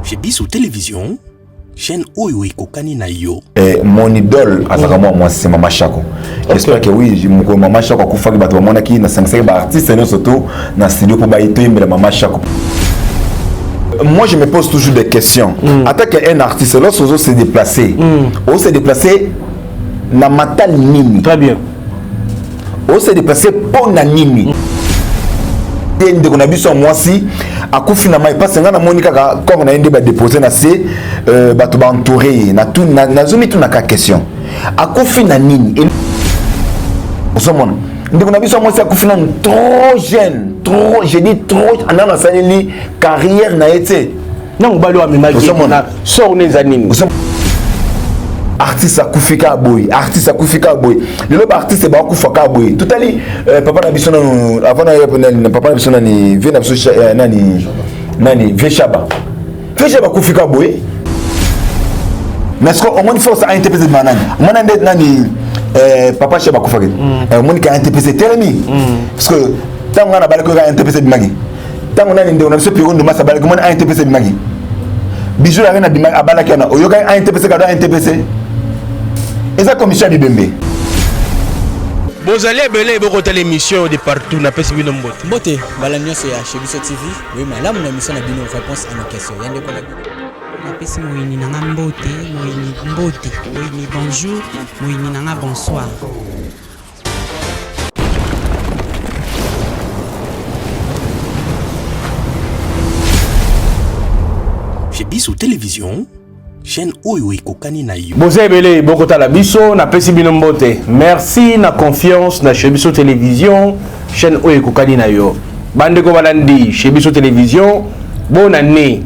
Chez Bissou Télévision, chaîne Oyo Ekokani na yo. Mon idole, moi c'est Mama Chako. J'espère que oui, Mama Chako a koufaki bato mona ki na 5 artiste et surtout na studio pour baiter mais Mama Chako. Moi je me pose toujours des questions. En tant qu'un artiste, lorsqu'on s'est déplacé, on s'est déplacé na matal nini. Très bien. On s'est déplacé pour na nini. Ndeko na biso mwasi akufi na mai parce nga na monika ka comme na ende ba déposer na se bato ba entouré na tout na zumi tout na ka question akufi na nini osomona ndeko na biso mwasi akufi na trop jeune trop je dis trop ana saleli carrière na été non balo amimaki na sort neza nini artiste akufika boy artiste akufika boy le artiste ba akufaka boy totally papa na biso na avant na papa na biso na ni vient na biso nani Veshaba kufika boy mais est-ce qu'on m'a force à interpréter manani on m'a dit nani papa Shaba kufaka on m'a interpréter telemi parce que tant on a balako à interpréter magi tant on a ndé on a ce piro de massa balako on a interpréter magi bijou la reine a balaka na oyoka a interpréter ka interpréter. Et ça commission de Bembe. Vous allez belé beaucoup de l'émission de partout na pesi bino mbote. Mbote, balanyo c'est chez Bissou TV. Oui, mais là mon émission na bino réponse à nos questions. Yande ko na pesi moyini nanga mbote, moyini bonjour, moyini nanga bonsoir. Chez Bissou Télévision, chaîne Oyo Ekokani na yo. Bozebele bokota la biso na pesi bino mbote. Merci na confiance na chez Bissou Télévision, chaîne Oyo Ekokani na yo. Bande ko balandi chez Bissou Télévision, bonne année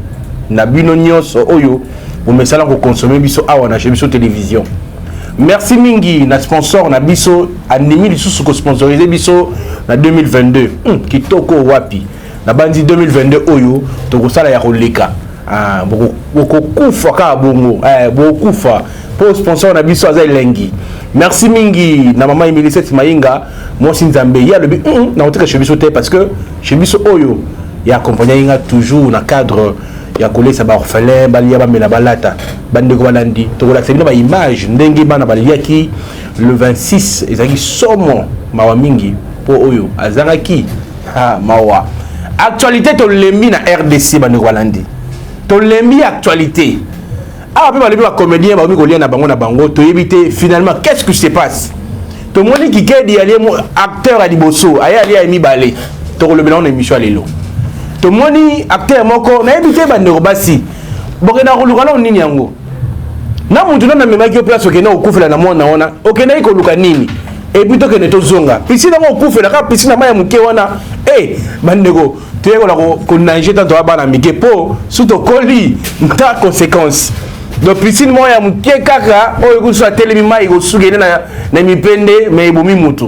na bino nyonso oyo vous me sala ko consommer biso awa na chez Bissou Télévision. Merci mingi na sponsor na biso animi lisusu ko sponsoriser biso na 2022. Kitoko wapi. Na bandi 2022 oyo to ko sala ya koleka. Beaucoup kufa ka bongo beaucoup fa pour sponsor na biso aza lengi. Merci mingi na mama Emilisette Mainga moi sinzambe ya le na oteka chez biso parce que chez biso oyo ya accompagner nga toujours na cadre ya kolesa ba orphelin balia ba mela balata bande ko balandi to ko la sebina ba image ndenge bana balia ki le 26 ezaki somo mawa mingi po oyo azangaki mawa actualité to lembi na RDC bande ko balandi to lembi actualité. Ah, après, les comédiens, finalement, qu'est-ce qui se passe? Tout le monde qui dit acteur à Diboso, aïe à mi balé, tout le monde émission à l'élo. Tout le monde acteur, mon corps, n'a évité Banderobassi. Borena Roulano Ninyango. Na mutuna na memaki au place okena okufela na mwana wana okena iko luka nini et puis tokene tozonga pisina mo okufela ka pisina maya muke wana bandeko tuyeko la ko nanger tanto abana mike po suto koli nta conséquence donc pisine moya muke kaka oyo kuswa telemi mai go sugene na mipende mais bomi mutu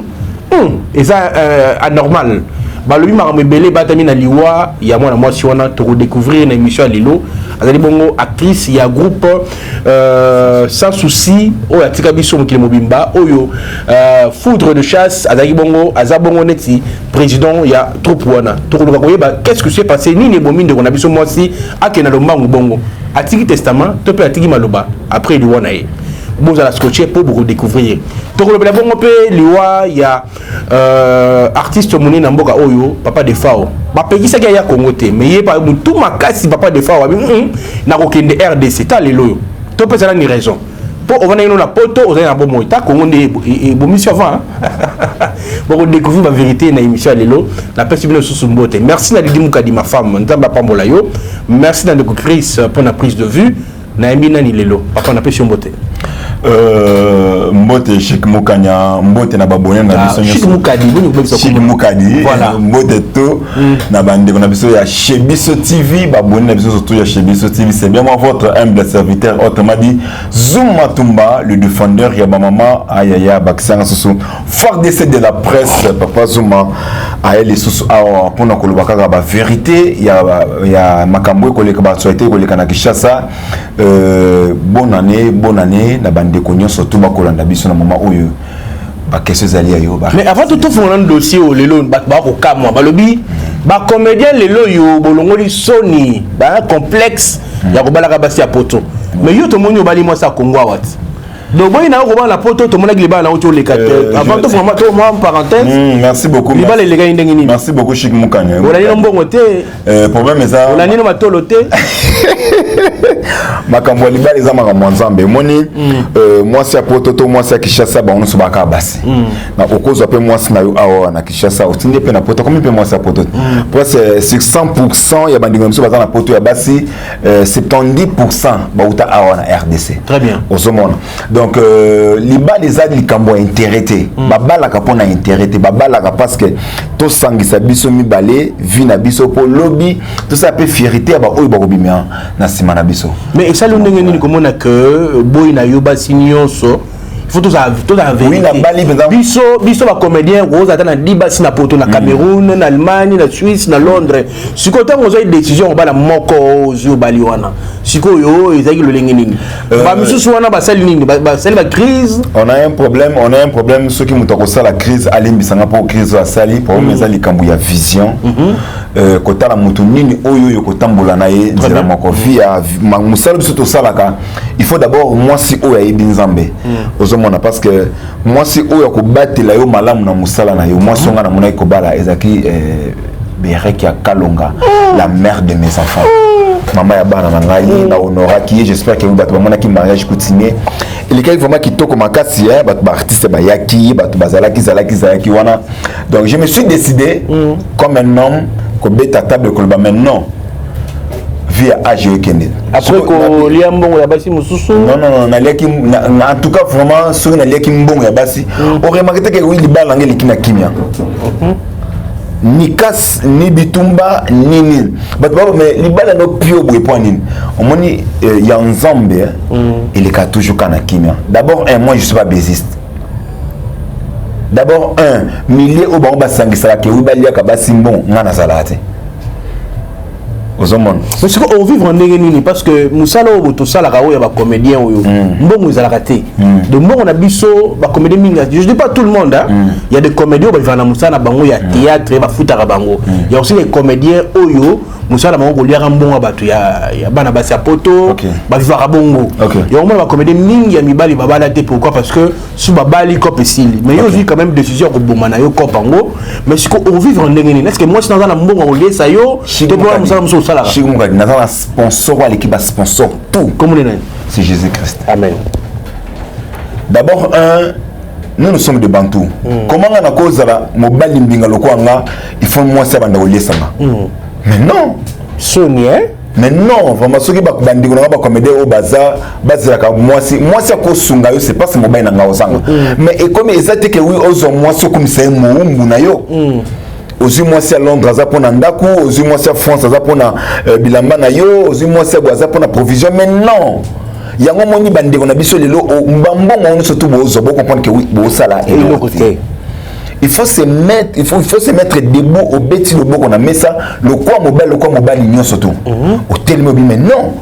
et ça anormal balobi makambo ebele batami na liwa ya mwana mwasi wana to découvrir na émission lilo azali bongo actrice ya groupe sans souci oyo atika biso mokili mobimba oyo foudre de chasse azali bongo azabongo neti président ya troupe wana to ko koyeba qu'est-ce que s'est passé nini bomi ndeko na biso mwasi akena lombangu bongo atiki testament to pe atiki maloba après liwa na ye bon à la scotcher pour beaucoup découvrir to ko le bongo pe liwa ya artiste moni na mboka oyo papa de Fao ba pekisa ya Congo te mais ye pa mutu makasi papa de Fao na ko kende RDC ta lelo to pe ça ni raison pour on na poto on na bomo ta Congo de bomission avant pour découvrir la vérité na émission lelo la personne sous mbote. Merci na Lidi Mukadi ma femme nzamba pambola yo merci na de Chris pour la prise de vue na emina ni lelo papa na pesi mbote mbote Chic Mukanya mbote na babone na biso Chic Mukadi Chic Mukadi voilà mbote to na bande na biso ya chez Bissou TV babone na biso surtout ya chez Bissou TV c'est bien moi votre humble serviteur autrement dit Zuma Tumba le défendeur ya maman ayaya Bakisanga Soso fort décès de la presse papa Zuma aele Soso pour na kolobaka ba vérité ya makambo ko leka ba souhaiter ko leka na Kinshasa bonne année na bande konyo surtout bakolanda biso na mama oyo ba question zali ayo ba mais avant tout fond un dossier au lelo ba ko kamwa balobi ba comédien lelo yo bolongoli soni ba complexe ya kobalaka basi ya poto mais yo to moni obali moi sa Congo wat donc boy na ko ba la poto to mona gleba na auto le capteur avant to vraiment to moi parenthèse merci beaucoup li ba le lega ndenge nini merci beaucoup Chic Mukanya on a ni mbongo te problème ça on a ni no matolo te makambo libala eza makambo nzambe moni moi c'est poto to moi c'est Kishasa ba on so baka basi na okozo pe moi na yo awa na Kishasa otinde pe na poto comme pe moi c'est poto pour c'est 100% ya bandingo mso baza na poto ya basi 70% ba uta awa na RDC très bien ozomona donc libala eza likambo intérêté babala ka pona intérêté babala ka parce que to sangisa biso mibale vi na biso po lobby tout ça peut fierté ba oyo ba kobimia na sima na biso mais ça ndenge nini komona que boy na yo basi nyonso il faut tout ça oui na bali biso ba comédien rose atana dibasi na poto na Cameroun na Allemagne na Suisse na Londres siko tango zo décision ba la moko zo bali wana siko yo ezaki lolenge nini ba misusu wana ba sali nini ba sali ba crise on a un problème ceux qui mutako ça la crise alimbisanga pour crise à sali pour mes ali kambu ya vision kota la mutu nini oyo yo kotambola na ye nzela moko via musala biso to salaka il faut d'abord moi si oyo ya binzambe ozomona parce que moi si oyo ko batela yo malamu na musala na yo moi songa na mona ko bala ezaki Berek ya Kalonga la mère de mes enfants maman ya bana ngai na honora qui j'espère que vous battre mona ki mariage continuer et les gars vraiment qui toko makasi battre artiste ba yaki battre bazalaki wana donc je me suis décidé comme un homme ko beta table ko ba maintenant via AGE Kennedy après ko liambongo ya basi mususu non na leki en tout cas vraiment sur na leki mbongo ya basi on remarque que oui libala ngeli kina kimia ni kas ni bitumba nini but baba mais libala no pio boy point nini on moni ya nzambe il est toujours kana kimia d'abord moi je suis pas bassiste d'abord millier au bon basangisa ke oui balia ka basi mbon ngana salate mais c'est qu'on vit en nini parce que musala o to sala ka o ya ba comédien oyo mbongo ezalaka te de mbongo na biso ba comédien minga je dis pas tout le monde il y a des comédiens ba vivant na musala bango ya théâtre ba futaka bango il y a aussi des comédiens oyo musala bango ko liaka mbongo batu ya bana basi ya poto ba vivaka bongo il y a ba comédien mingi ya mibali ba bala te pourquoi parce que sous ba bali cop esili mais yo aussi quand même décision ko bomana yo cop bango mais c'est qu'on vit en nini est-ce que moi c'est dans na mbongo ko lesa yo te pour musala Chic Mukanya n'a pas sponsor à l'équipe sponsor tout comme les c'est Jésus-Christ amen d'abord nous sommes des Bantous comment on a cause la mobile mbinga lokwanga il faut moi ça banda olesanga mais non Sonia mais non vraiment ceux qui ba bandingo na ba comédie au bazar bazira moi c'est ko sunga yo c'est pas ce mobile na ngawosanga mais et comme exact que oui ozo moi c'est comme c'est muumbu na yo aussi moi c'est à Londres aza pona ndako aussi moi c'est à France aza pona bilamba na yo aussi moi c'est aza pona provision mais non yango moni bandeko na biso lelo mbambo on surtout bozo bo comprendre que oui bo sala et le côté il faut se mettre debout au bêtis le boko na mesa le quoi mobile union surtout au tel mobile mais non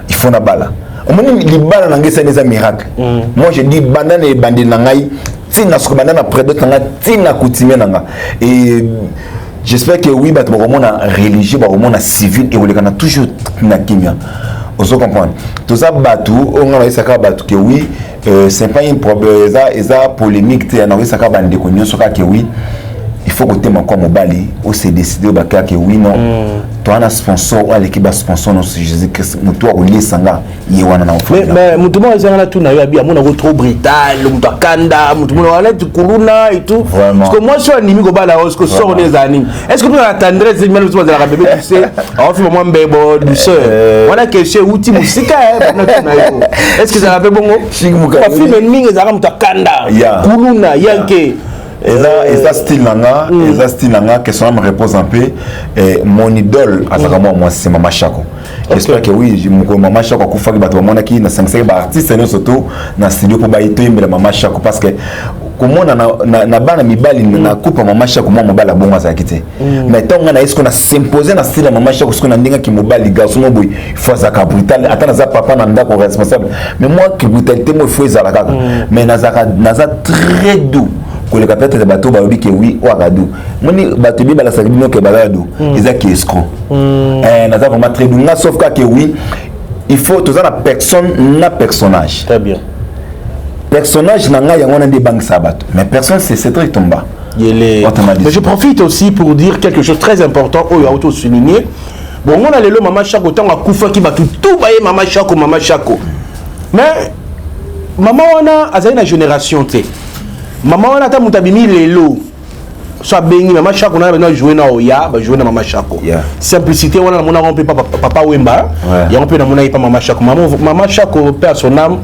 il faut na bala on moni libala na ngesa des miracles moi je dis banane et bandi na ngai tina sukobanda na prédot nga tina coutumier nanga et j'espère que oui bat bomona religieux bomona civil et olekana toujours na kimia oso comprendre tout ça batu on a isaka batu que oui c'est pas un problème ça polémique te na isaka bande ko nyonso ka que oui il faut que tema kwa mobali o se décider ba que oui non toi un sponsor à l'équipe sponsor non Jésus-Christ mutu o lisanga yewana na mais mutu mo ezanga tout na yo abi amona ko trop brutal mutu akanda mutu mo wala tukuluna et tout parce que moi je suis animi ko bala parce que sort des années est-ce que tu as tendresse même tu vas la bébé tu sais on fait moment bébé douceur voilà que chez outil musika est-ce que ça va bongo pas film mingi ezanga mutu akanda kuluna yanke et ça style nanga que son âme repose en paix mon idole moi c'est Mama Chako j'espère que oui Mama Chako kufaki bato mona ki na 5 artiste ne surtout na studio pour baito imbela Mama Chako parce que comment na bana mibali na coupe Mama Chako moi mobala bonga za kité mais tant na est-ce qu'on a s'imposer na style Mama Chako ce qu'on a ndinga ki mobali garçon boy faut ça ka brutal atana za papa na ndako responsable mais moi que brutalité moi faut za la kaka mais na za très doux koleka peut-être les bateaux balobi que oui ou agado moni bateau bi bala sakibino ke balado ils qui escroc naza vraiment très bien sauf que oui il faut tous la personne na personnage très bien personnage nanga yango na des banques sabato mais personne c'est très tomba. Mais je profite aussi pour dire quelque chose de très important au auto souligner. Bon, on a le maman Chako tant à Koufa qui va tout bailler maman Chako. Mais maman on a une génération t. Maman on a ta mutabimi lelo. Soit béni maman Chako on a maintenant joué na Oya, va jouer na maman Chako. Simplicité on a mon rompé papa Wemba. Il y a un peu na mon pas maman Chako. Maman Chako perd son âme.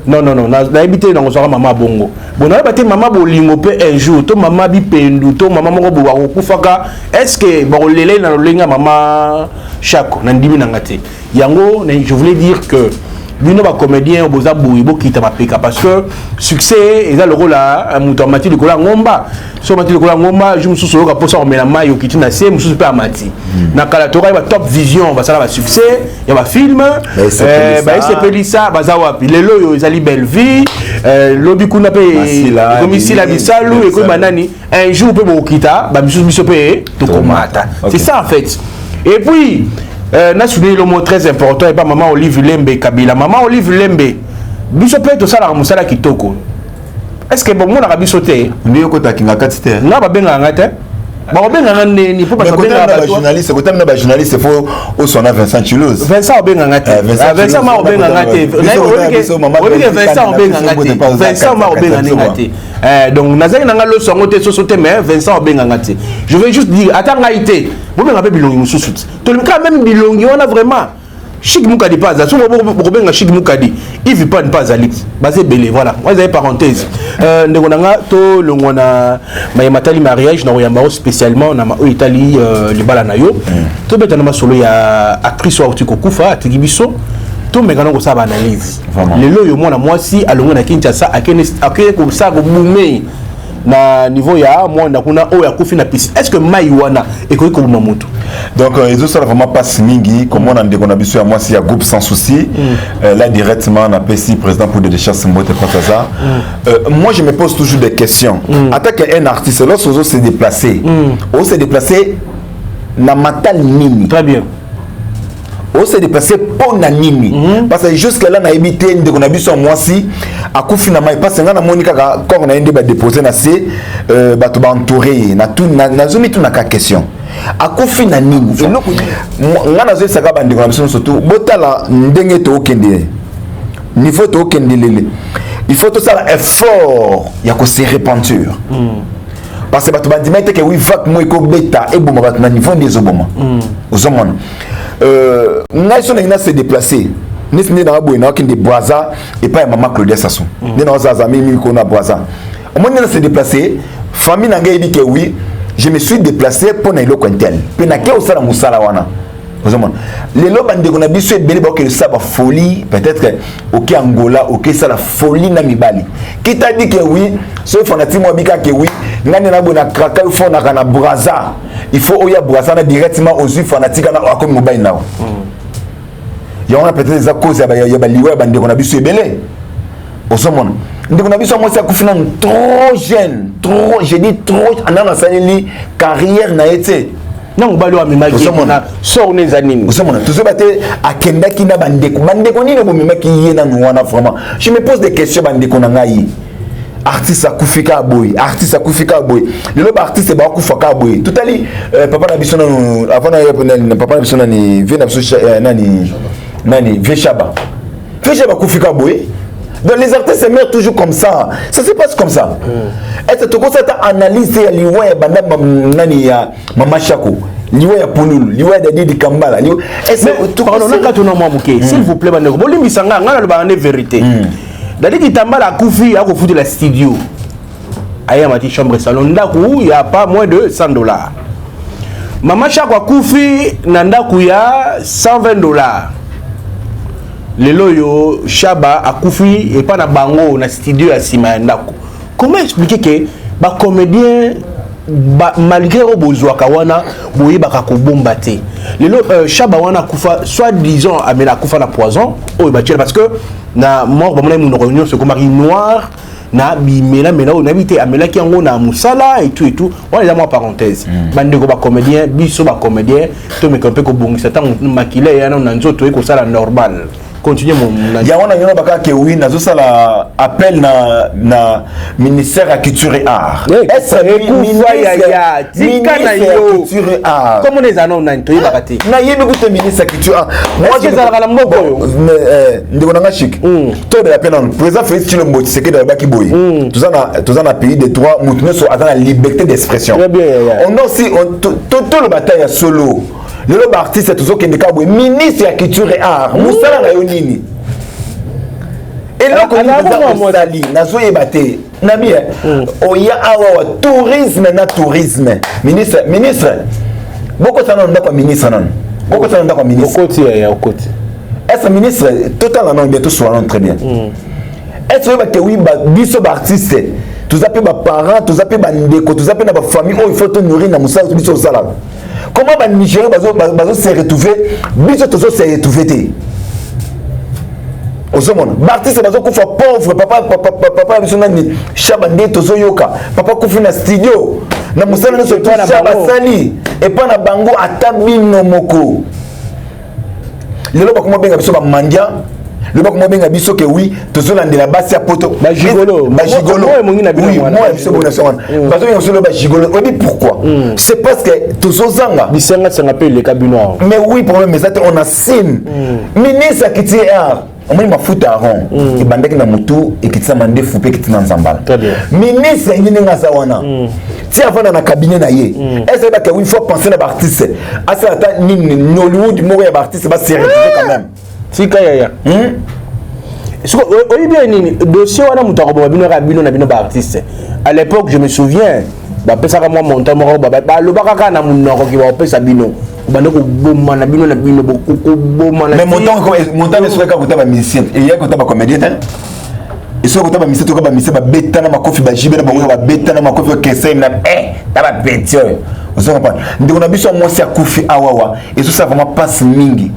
Non, na habité dans le maman bongo. Bon, on a battu maman bolingo un jour, to maman bipendu, to maman moko bowa kufaka. Est-ce que bon lele na lenga maman Chako na ndimi na ngate. Yango, je voulais dire que bino ba comédien boza boyibo kita mapeka parce que succès et là le rôle là muto mati de kola ngomba. So mati de kola ngomba, je me suis solo ka posa o mela mayo kiti na se, me suis pas mati. Na kala tora ba top vision, ba sala ba succès, ya ba film, ba c'est pelisa, ba za wapi. Lelo yo ezali belle vie, lobi kuna pe komisi la bisalu et ko banani, un jour pe bo kita, ba biso pe to komata. C'est ça en fait. Et puis n'a souligné le mot très important et pas maman Olive Lembe Kabila. Maman Olive Lembe, biso pe to sala musala kitoko. Est-ce que bon mon arabi sauté? Ndiyo kota kinga katite. Na ba benga ngate. Ba benga ngane faut pas benga ba journaliste, côté na ba journaliste faut au son Vincent Chilouz. Vincent benga ngate. Vincent ma benga ngate. Vincent benga ngate. Vincent ma benga ngate. Donc nazali nanga lo songo te sosote mais Vincent benga ngate. Je veux juste dire atanga ité. Vous me rappelez bilongi mususu. To quand même bilongi on a vraiment Chic Moukadi pas ça. Souvent beaucoup Chic Moukadi. Il vit pas Zalix. Basé belé voilà. Moi j'ai parenthèse. Ndonga to longona matali mariage na oyamba spécialement na Italie le balanayo. To beta na solo ya actrice wa Otiko Kufa Tigibiso. To mekana ko sa ba analyse. Lelo yo mona moi si alongo na Kinshasa akene ko sa ko boumé na niveau ya moi na kuna o ya kufi na piste. Est-ce que Maïwana et ko ko moto? Donc ils ont vraiment pas mingi comme on a dit qu'on a besoin moi si y a groupe sans souci là directement on a PC président pour des chasses Mbote Kontaza. Moi je me pose toujours des questions. Attaque un artiste lorsqu'on s'est déplacé on s'est déplacé na matal nini. Très bien. On s'est déplacé pour Nanimi parce que jusque là on a évité de qu'on a besoin moi si à coup finalement parce que on a Monica quand on a déposé na c'est bato ba entouré na tout na zone tout na question à coup finalement nga na zo saka bandi ko biso surtout botala ndenge to okende niveau to okende lele il faut tout ça effort ya ko se repentir parce que bato bandi mette que oui vac moi ko beta et bon bato na niveau des oboma ozomona Naïson a se déplacé. Nous sommes dans la boîte de Boisa et pas maman Claudia Sassou. Nous sommes dans amis qu'on a Boisa. Au moment où on s'est déplacé, famille n'a dit que oui, je me suis déplacé pour aller au Quintel. Puis n'a qu'à aussi la Moussala wana. Les lobes qu'on a dit c'est bel que ça va folie peut-être OK Angola OK ça la folie na mibali. Qui t'a dit que oui, sauf on a dit moi bika que oui, ngani na bona kraka il faut na Braza. Il faut oya Braza na directement aux yeux fanatiques na comme mobile now. Il y a peut-être des causes ya ba liwa bande qu'on a dit c'est belé. Au somon. Ndeko na biso moi ça kufina trop jeune, trop je dis trop anana saleli carrière na été. Non, balo amemaki na sort les animes. Vous savez, tout ça batte à Kendaki na bandeko. Bandeko ni no memaki yena nuana vraiment. Je me pose des questions bandeko na ngai. Artiste akufika boy, artiste akufika boy. Le lobe artiste ba akufaka boy. Tout ali papa na biso na avant na papa na biso na ni vient na biso nani Veshaba. Veshaba kufika boy. Donc les artistes meurent toujours comme ça. Ça se passe comme ça. Est-ce que tu as analysé l'Iwa banda nani ya Mama Chako, l'Iwa ya Pouloul, l'Iwa de Didi Kambala. Est-ce que tu as s'il vous plaît bandeko, bolimi sanga ngana le bande vérité. Dadi Kambala kufi a ko foutu la studio. Aya mati chambre salon ndaku il y a pas moins de $100. Mama Chako kufi na ndaku ya $120. Lelo yo Shaba akufi et pas na bango na studio à sima ndako. Comment expliquer que ba comédien malgré au besoin kawana boye baka ko bomba te. Lelo Shaba wana kufa soit disons amena kufa na poison o ba parce que na mort ba mona mu réunion ce ko mari noir na bimela mena on habité amela ki yango na musala et tout on les a moi parenthèse bande ko ba comédien biso ba comédien to me ko pe ko bongisa tant makile ya na nzoto ko sala normal continuer mon ya wana yona baka ke oui nazo sala appel na ministère à culture et art est-ce ministère culture et art comment les annonces na to yibakati na yebi ko ministère culture art moi je zala la mboko yo ndiko nanga chic to de la peine président Félix Tshilombo c'est que de baki boy tous en a pays de droit mutuno so atteint la liberté d'expression on a aussi tout le bataille solo le lobe artiste tout qui ndeka boy ministre ya culture et art musala na yo nini et là qu'on a modali nazo yebate na bien oya awa tourisme ministre boko sana ndako ministre non boko sana ndako ministre okoti est-ce ministre total non bientôt soit très bien est-ce que oui biso ba artiste tous appelés ba parents tous appelés ba ndeko tous appelés na ba famille il faut te nourrir na musala biso sala comment ba Nigeria bazo se retrouver biso tozo se retrouver Ozomon, l'artiste bazo kufa pauvre, papa biso nani Chabande tozo yoka, papa kufa na studio, na musala na soto Chabasali, et pas na bango atabino moko. Lelo ba comment benga biso ba mandia, le ba comment benga biso ke oui, tozo landela basi ya poto, ba gigolo, oui, moi biso bona sona. Bazo benga biso ba gigolo, on dit pourquoi? C'est parce que tozo zanga, bisenga ça appelle les cabinoirs. Mais oui, problème mais ça on a sim. Ministre qui tient on m'a foutu à rond et bandek na mutu et qui s'amande foupé qui t'en zambal ministre il n'est pas ça wana si avant dans le cabinet na yé est-ce que il faut penser à l'artiste à ça attend ni Hollywood mourir artiste va se retrouver quand même si kaya est-ce que oui bien ni dossier wana mutu ko bino rabino na bino ba artiste à l'époque je me souviens ba pesa ka moi montant mo ba lo ba ka na munoko ki ba pesa bino bandeko bomba na bino beaucoup bomba na mais montant ne serait pas ba musicien et il y a ba comédien et so ba musicien to ba musicien ba beta na makofi ba jibe na ba beta na makofi kese na ta ba betio vous comprenez ndiko na biso mo sia kufi awawa et ça vraiment passe mingi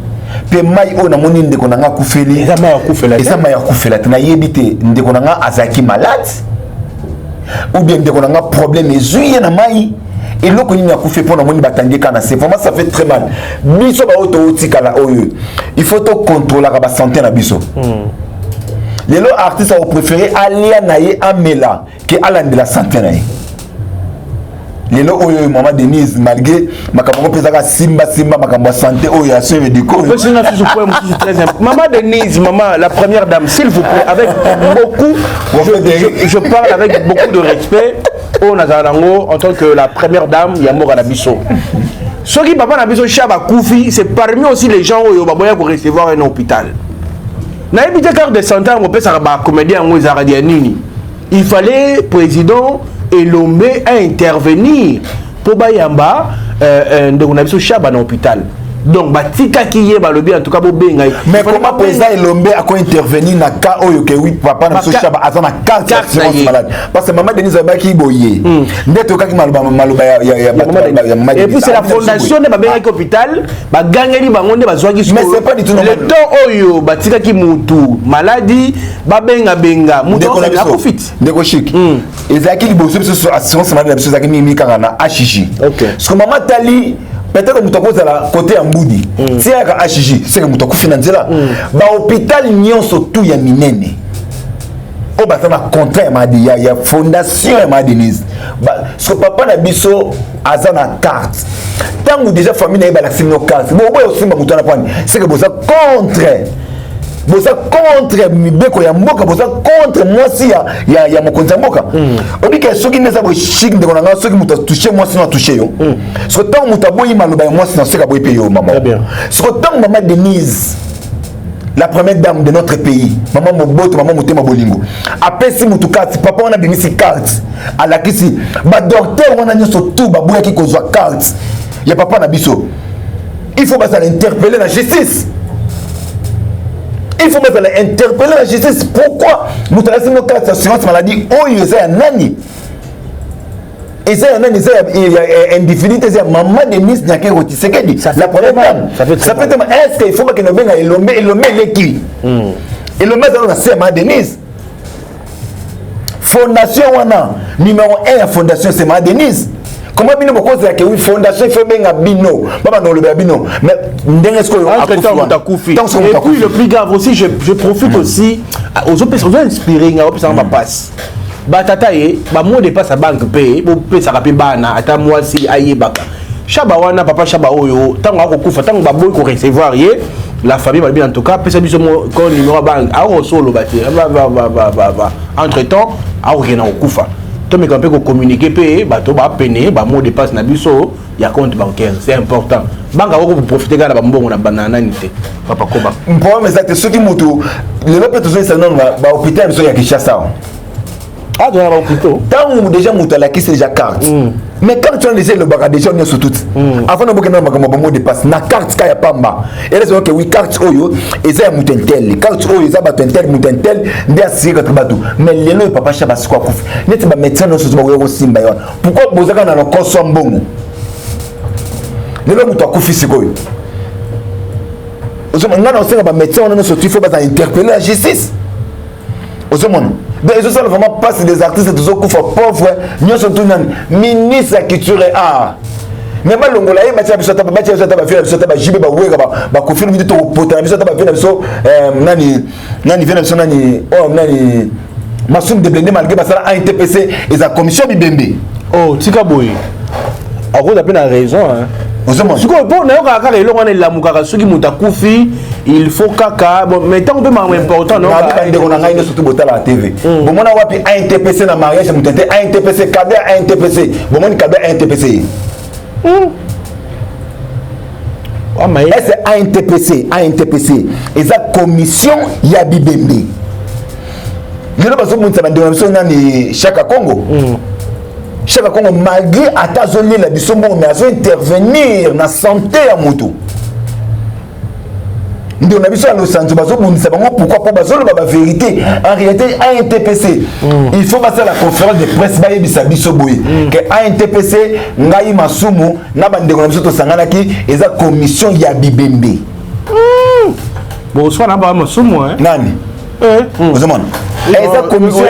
pe mai o na moni ndiko na nga kufeli eza ma ya kufela na yebite ndiko na nga azaki malade ou bien ndiko na nga problème ezuye na mai et là qu'on a fait pour nous batanguer quand c'est vraiment ça fait très mal biso ba auto tikala oyo il faut to contrôler la santé na biso les lo artistes ont préféré aller naie amela que aller de la santé naie les lo oyo maman Denise malgré makambo pesaka simba makambo santé oyo ya soeur du corps maman Denise maman la première dame s'il vous plaît avec beaucoup je parle avec beaucoup de respect au Nazarango en tant que la première dame Yamora Nabiso. Ce qui papa Nabiso Chaba Koufi, c'est parmi aussi les gens où il pour recevoir un hôpital. Na évité car de santé on peut ça ba comédien en Zaradianini. Il fallait président Elombe à intervenir pour Bayamba de Nabiso Chaba dans l'hôpital. Donc batika qui est balobi en tout cas bobenga mais comment président Elombe a quoi intervenir na cas oyo ke oui papa na Chaba azana carte d'assurance malade parce que maman Denise Abaki boye ndeto kaki maloba ya et puis c'est la fondation de babenga ki hôpital ba gangeli bango nde bazwaki mais c'est pas du tout le temps oyo batika ki mutu maladie babenga mutu na profite ndeko chic ezaki liboso biso assurance malade biso ezaki mimi kanga na HJ parce que maman Tali peut-être que vous avez la côté en boudi. Si il y a un HJ, c'est que vous avez financé là. L'hôpital nyonso tout ya minene. Oh bah ça m'a contrat il y a fondation ma Denise. Ce papa na biso azana carte. Tant que déjà famille na ba la signo carte. Bon aussi ma mutana prendre. C'est que vous êtes contre. Vous êtes contre mibeko ya mboka, vous êtes contre moi si ya mokonza mboka. On dit que ceux qui ne savent pas chic de konanga ceux qui m'ont touché moi si on touché yo. Ce temps muta boyi maloba moi si on sait ka boyi payer maman. Ce temps maman Denise la première dame de notre pays, maman Moboto, maman Motema Bolingo. Après si mutu carte, papa on a béni si carte. À la kisi, ba docteur on a nyoso tout ba boya ki kozwa carte. Ya papa na biso. Il faut pas l'interpeller la justice. Il faut mettre interpeller la justice. Pourquoi nous traversons nos cartes d'assurance maladie? Oh, il y a un nani. Et ça, il y a une difficulté. C'est maman de Nice Nyake Roti. C'est qu'elle dit. La première dame. Ça fait mal. Est-ce qu'il faut que nous venons à Elomé les qui? Elomé, ça, on a c'est maman de Nice. fondation wana numéro 1 ya fondation c'est ma Denise. Comment bino bokoza que oui fondation fait benga bino baba no le bino mais ndenge ce que akufi et puis le plus grave aussi je profite aussi aux autres personnes inspirer aux personnes ma passe batata ye ba mot de passe à banque paye bo pesa ka pe bana ata moi si ayebaka chaba wana papa chaba oyo tango akokufa tango ba boy ko recevoir ye la famille va bien en tout cas pesa biso mo ko numéro banque a solo bati va entre temps a rien okufa to me kampe ko communiquer pe bato ba peine ba mot de passe na biso ya compte bancaire c'est important banque ko profiter ga ba mbongo na banana nité papa koba problème exact ce qui mutu le lope to ça non ba hôpital biso ya Kinshasa. Ah, tu as un plutôt. Tant déjà mutu la qui c'est déjà carte. Mais quand tu as déjà le bagage déjà on est sur tout. Avant de bokena makambo mot de passe na carte ka ya pamba. Et là c'est que oui carte oyo eza mutentel. Carte oyo eza batentel mutentel ndia sika bato. Mais lelo papa chaba sikwa kufi. Neti ba médecin no sozo ba simba yon. Pourquoi bozaka na le koso mbongo? Lelo mutu akufi sikoyo. Ozoma ngana osenga ba médecin on no sozo il faut ba interpeller la justice. Ozoma ben ils sont vraiment passe des artistes tous au coup pauvre nous sommes tous ministre culture et art mais pas longola et batia biso ta batia biso ta ba faire biso ta ba jibe ba wega ba confirme dit to pota biso ta ba faire biso nani vient biso nani oh nani masum de blender malgré basala ANTPC et sa commission bibembe oh tika boy a gros d'appel a raison hein ce qu'on peut n'a pas carré l'on est la mukaka ce qui mutakufi il faut kaka bon mais tant que même important non on a gagné surtout botal la TV bon mon a wapi ANTPC na mariage mutente ANTPC cadet ANTPC bon mon cadet ANTPC ah mais c'est ANTPC et sa commission ya bibembe le baso mun ça va so nani Chaka Congo Chaka Congo malgré atazoli la bisombo mais azo intervenir na santé ya moto. Nous avons vu ça Los Angeles, pourquoi pas la vérité. En réalité, ANTPC, il faut passer à la conférence de presse que ANTPC, Ngaï Masumu, Nabande Gonamiso Sanganaki, et la commission Yabibembe. Bon, soit là-bas, Masumu, hein? Nani? Vous avez et la commission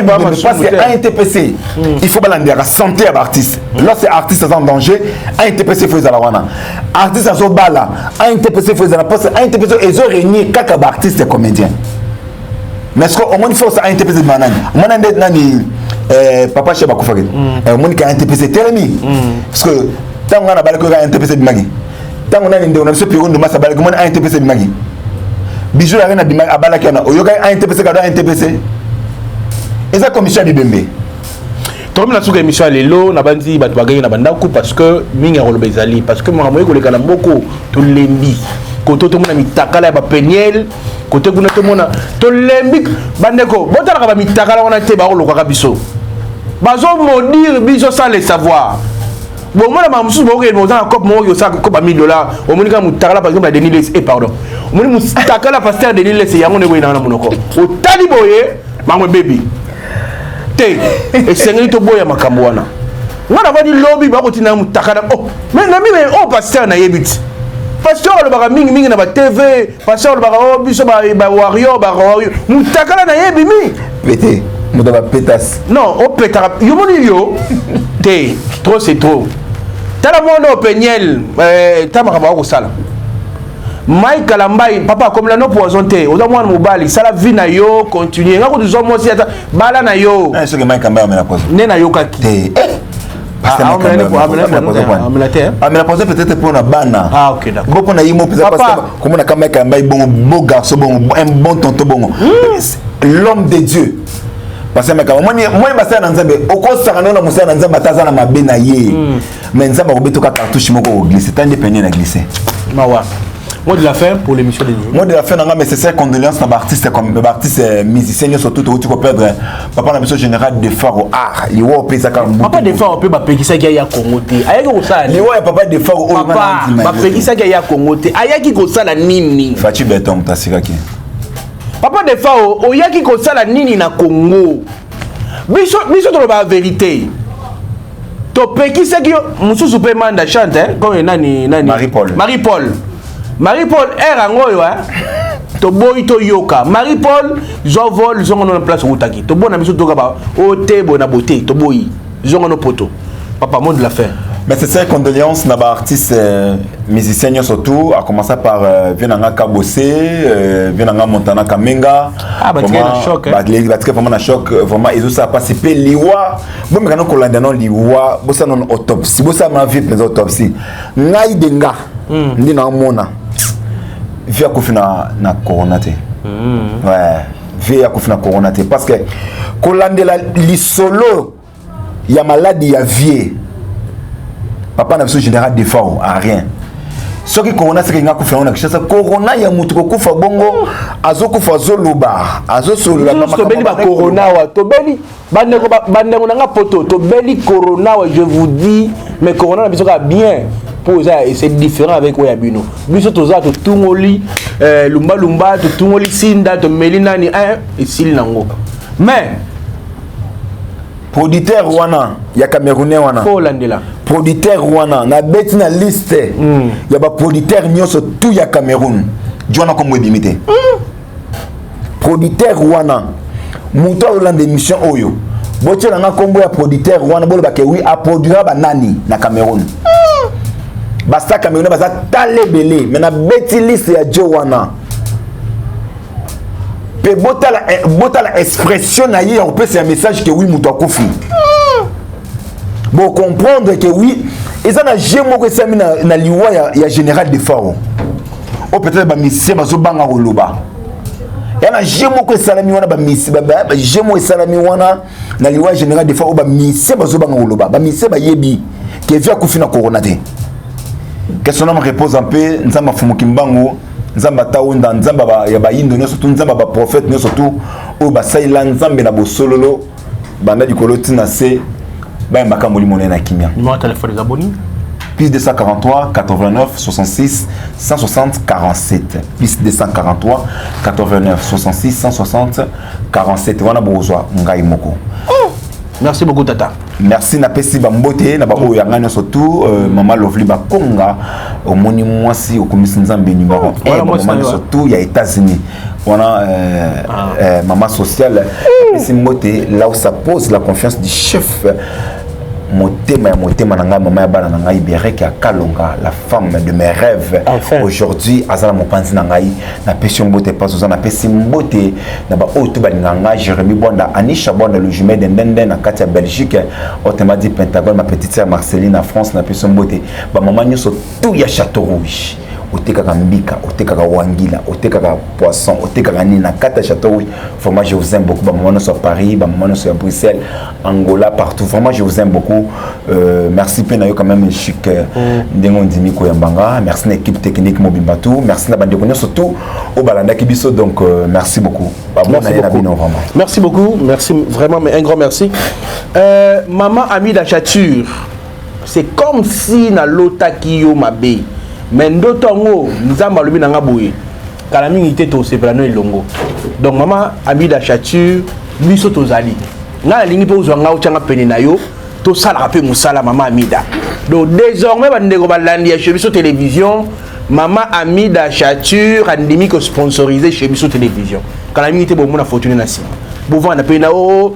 parce que ANTPC, il faut balancer la santé à l'artiste. Lorsque l'artiste est en danger, ANTPC faut la wana. Artiste à bala, ANTPC faut la parce que ANTPC ils ont réuni quelques artistes et comédiens. Mais est-ce qu'au moins il faut ça ANTPC de manani. Moi nani papa Cheba Koufari. Au moins qu'il ANTPC tellement. Parce que tant on a balé que ANTPC de magi. Tant on a une on a ce pire de masse balé que moi ANTPC de magi. Bijou la reine a balé qu'il y en a. Oyoga ANTPC kada ANTPC. Et ça commission Bibembe. Comme la sous émission lelo na bandi ba gagner na banda coup parce que minga rolo bezali parce que moi ko le kana mboko to lembi koto to mona mitakala ba peniel kote kuna to mona to lembi bandeko botala ka ba mitakala wana te ba rolo ka biso bazo modire biso sans le savoir bon moi la mamsu bo ke mo za cop mo yo sa cop $1000 o moni ka mutakala par exemple la Denis et pardon o moni mutakala pasteur Denis c'est yango ne ko ina na monoko o tali boye mangwe baby te esengeli to boya makambo wana ngana vadi lobby ba kotina mutakana oh mais na mimi oh pasteur na yebit pasteur le baka mingi na ba TV pasteur le baka oh biso ba warrior mutakana na yebi mi pété muda ba pétas non oh pétara yo moni yo te trop c'est trop tala mono peniel tamaka ba ko sala Mike Kalambai, papa comme la no poison te, oza mwana mobali, sala vie na yo, continuer. Ngako tu zomo si ata bala na yo. Na so que Mike Kalambai amena pose. Ne na yo kaki. Te. Amena pose peut-être pour na bana. Ah OK d'accord. Beaucoup na yimo peut-être parce que comme na Mike Kalambai bon garçon bon un bon tonton bon. L'homme de Dieu. Parce que moi basa na nzambe okosaka na musa na nzambe atazana mabe na ye. Mais nzambe ko beto ka cartouche moko glisser, tant dépendre na glisser. Mawa. Mot de la fin pour l'émission de nuit. Mot de la fin, mais c'est ça, condoléances à l'artiste comme artiste musicien, surtout tu peux perdre papa la mission générale de Faro art. Il va payer ça comme papa de Faro peut pas payer ça qui a Congoté. Ayaki ko ça. Il va papa de Faro papa va payer ça qui a Congoté. Ayaki ko ça la nini. Fati Beton tasiraki. Papa de Faro oyaki ko ça la nini na Congo. Biso to ba vérité. To peki ça qui mususu pe manda chante comme nani Marie-Paul Marie-Paul R angoyo hein to boy to yoka Marie Paul zo vol zongo na place routaki to bona biso to ba o te bona beauté to boy zongo no poto papa mot de la fin. Mais c'est ça, condoléances à l'artiste musicien surtout, à commencer par Vienanga Kabosé, Vienanga Montana Kamenga. Ah, bah tu es en choc. Bah tu es vraiment en choc, vraiment. Ils ont ça participé. Liwa, bon mais quand on a non Liwa, bon ça non autopsie, bon ça m'a vu les autopsies. Ngai denga, ni na mona. Via kufina na coronate. Ouais, via kufina coronate parce que kolandela li solo ya maladie ya vie. Papa n'a pas général défaut à rien. Ce qui corona c'est qu'il a fait on a que ça corona ya mutu ko kufa bongo azoko fa zoloba azosolo la mama to beli ba corona wa to beli bande nga poto to beli corona wa je vous dis mais corona na biso ka bien pour ça et c'est différent avec oyabino biso to za to tungoli lumba lumba to tungoli sinda to melina ni et sil nango mais producteur wana ya Camerounais wana Hollandela producteur wana na beti na liste ya ba producteur nyonso tout ya Cameroun jona comme bimité producteur wana muto Hollande émission oyo botie na kombo ya producteur wana bolo ba ke oui a produire ba nani na Cameroun basta Cameroun ba za talebele mais na beti liste ya jo wana pe bota la expression na yé on peut c'est un message que oui muto akufi bon comprendre que oui ils en a gémo que ça na liwa ya général de Faro ou peut-être ba misi bazo banga koloba ya na gémo que salami wana ba misi ba gémo salami wana na liwa général de Faro ba misi bazo banga koloba ba misi ba yebi que via kufina corona te que son nom repose en paix nzamba fumukimbango nzamba taunda nzamba ya ba indo surtout nzamba ba prophète surtout o ba saila nzambe na bosololo banda dikolo tina se ba makambo limone na kimia. Numéro de téléphone des abonnés plus 243 89 66 160 47 plus 243 89 66 160 47 wana bozwa ngai moko. Merci beaucoup tata. Merci na pesi bambote na ba oyo ngano surtout mama Lovely Bakonga omoni mwasi okomisi nzambe numéro 1 mama surtout ya États-Unis. Wana maman sociale pesi mbote là où ça pose la confiance du chef motema nanga mama ya bana ngai Berek ya Kalonga la femme de mes rêves aujourd'hui azala mopanzi nangai na passion mbote pas na pesi mbote na ba oto balinganga Jérémy Bonda Anisha Bonda le jumeau de Ndende na Katia Belgique autrement dit Pentagone ma petite sœur Marceline en France na passion mbote ba maman nyoso tout ya Château Rouge otekaka mbika otekaka wangila otekaka poisson otekaka nina kata Château Rouge vraiment je vous aime beaucoup ba maman sur Paris ba maman sur Bruxelles Angola partout vraiment je vous aime beaucoup merci penayo quand même chic ndengo ndimi ko yambanga merci l'équipe technique Mobimbatu merci na bande konyo surtout au balanda kibiso donc merci beaucoup merci beaucoup merci vraiment mais un grand merci maman Amida Chature c'est comme si na lota kiyo mabe mais ndoto ngo nzamba lobi nanga boye kala mingi te to seprano elongo donc maman Amida Chature biso tozali nga lingi po uzwa nga uchanga pene na yo to sala rapé musala maman Amida donc désormais bandeko balandi ya Chebiso télévision maman Amida Chature andimi ko sponsoriser Chebiso télévision kala mingi te bo mona fortune na sima bouvant na pena o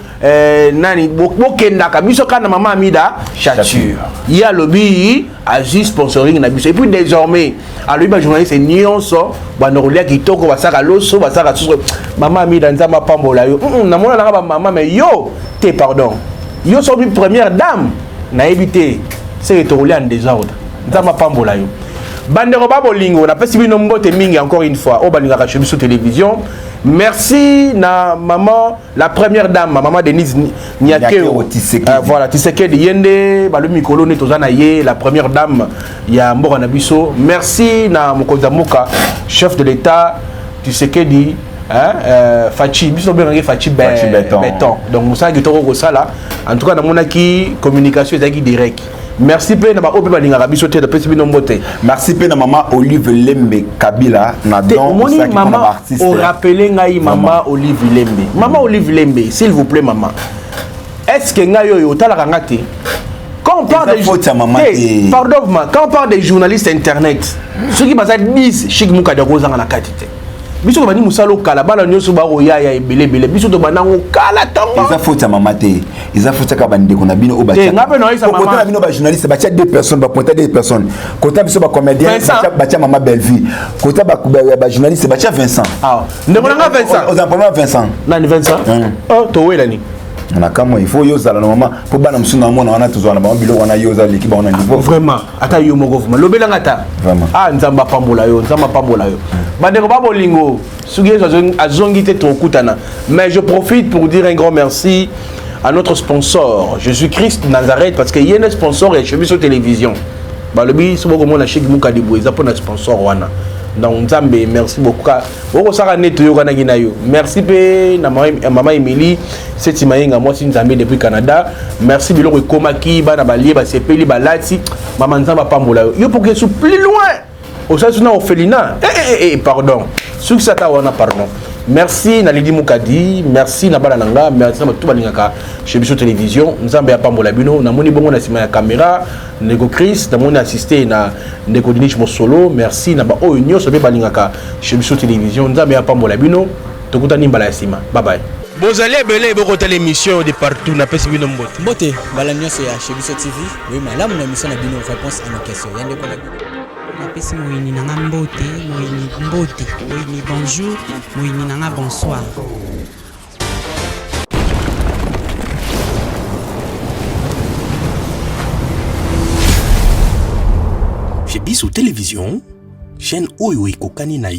nani bokenda ka biso kana maman Amida Chature ya lobi aji sponsoring na biso et puis désormais à lui ba journaliste nyonso ba norolia kitoko basaka loso basaka susu maman Amida nzamba pambola yo na mona na ba maman mais yo te pardon yo so bi première dame na éviter c'est to rouler en désordre nzamba pambola yo bandero babolingo na pesi bino mbote mingi encore une fois au balinga ka Chebiso télévision. Merci na maman la première dame maman Denise Niakeo voilà Tshisekedi Yende balu mikolo ne tozana ye la première dame ya Mbora na biso merci na mokonza moka chef de l'état Tshisekedi Fachi biso benga Fachi Béton donc musa ki toko ko sala en tout cas na monaki communication ezaki direct. Merci pe na ba ope balinga biso te de pesi bino mbote. Merci pe na maman Olive Lembe Kabila na don ça qui maman artiste. On rappelle ngai maman Olive Lembe. Maman Olive Lembe, s'il vous plaît maman. Est-ce que ngai yo talaka ngate? Quand on parle de quand on parle des journalistes internet, ceux qui basent 10 chic muka de rozanga na katite. biso bani musalo kala bana nyoso ba roya ya ebele biso to banango kala tongo ils a faute à maman te ils a faute à bande qu'on a bino au bâtiment ngape no isa mama côté bino ba journaliste ba tia deux personnes ba pointer deux personnes côté biso ba comédien ba tia maman Belleville côté ba journaliste ba tia Vincent ah ndeko nga Vincent aux employés Vincent nani Vincent oh to wela ni na kama il faut yoza la maman pour bana musuna mona wana tozwa na ba bilo wana yoza l'équipe on a niveau vraiment ata yo moko vraiment lobela ngata ah nzamba pambola yo bandeko ba bolingo sugi azongi te tokutana mais je profite pour dire un grand merci à notre sponsor Jésus-Christ Nazareth parce que yene sponsor et chemise sur télévision balobi so boko mona Cheikh Mukadi Boeza pour notre sponsor wana donc nzambe merci beaucoup boko saka neto yo kana kina yo merci pe na mama Emily cette mayenga moi si nzambe depuis Canada merci biloko ekomaki bana balie ba sepeli balati mama nzamba pambola yo pour que soit plus loin au sens na Ophelina pardon succès ta wana pardon merci na Lidi Mukadi merci na bana nanga merci na tout balingaka chez Biso Télévision nzambe ya pambola bino na moni bongo na sima ya caméra Nego Chris na moni assister na Nego Dinich Mosolo merci na ba o nyonso be balingaka chez Biso Télévision nzambe ya pambola bino tokutani mbala ya sima bye bye bozali ebele bokota l'émission de partout na pesi bino mbote bala nyonso ya chez Biso TV oui malamu na émission na bino réponse à nos questions yande ko napesi moyini nanga mbote moyini bonjour moyini nanga bonsoir Chez Biso Télévision, chaîne oyo ekokani na yo.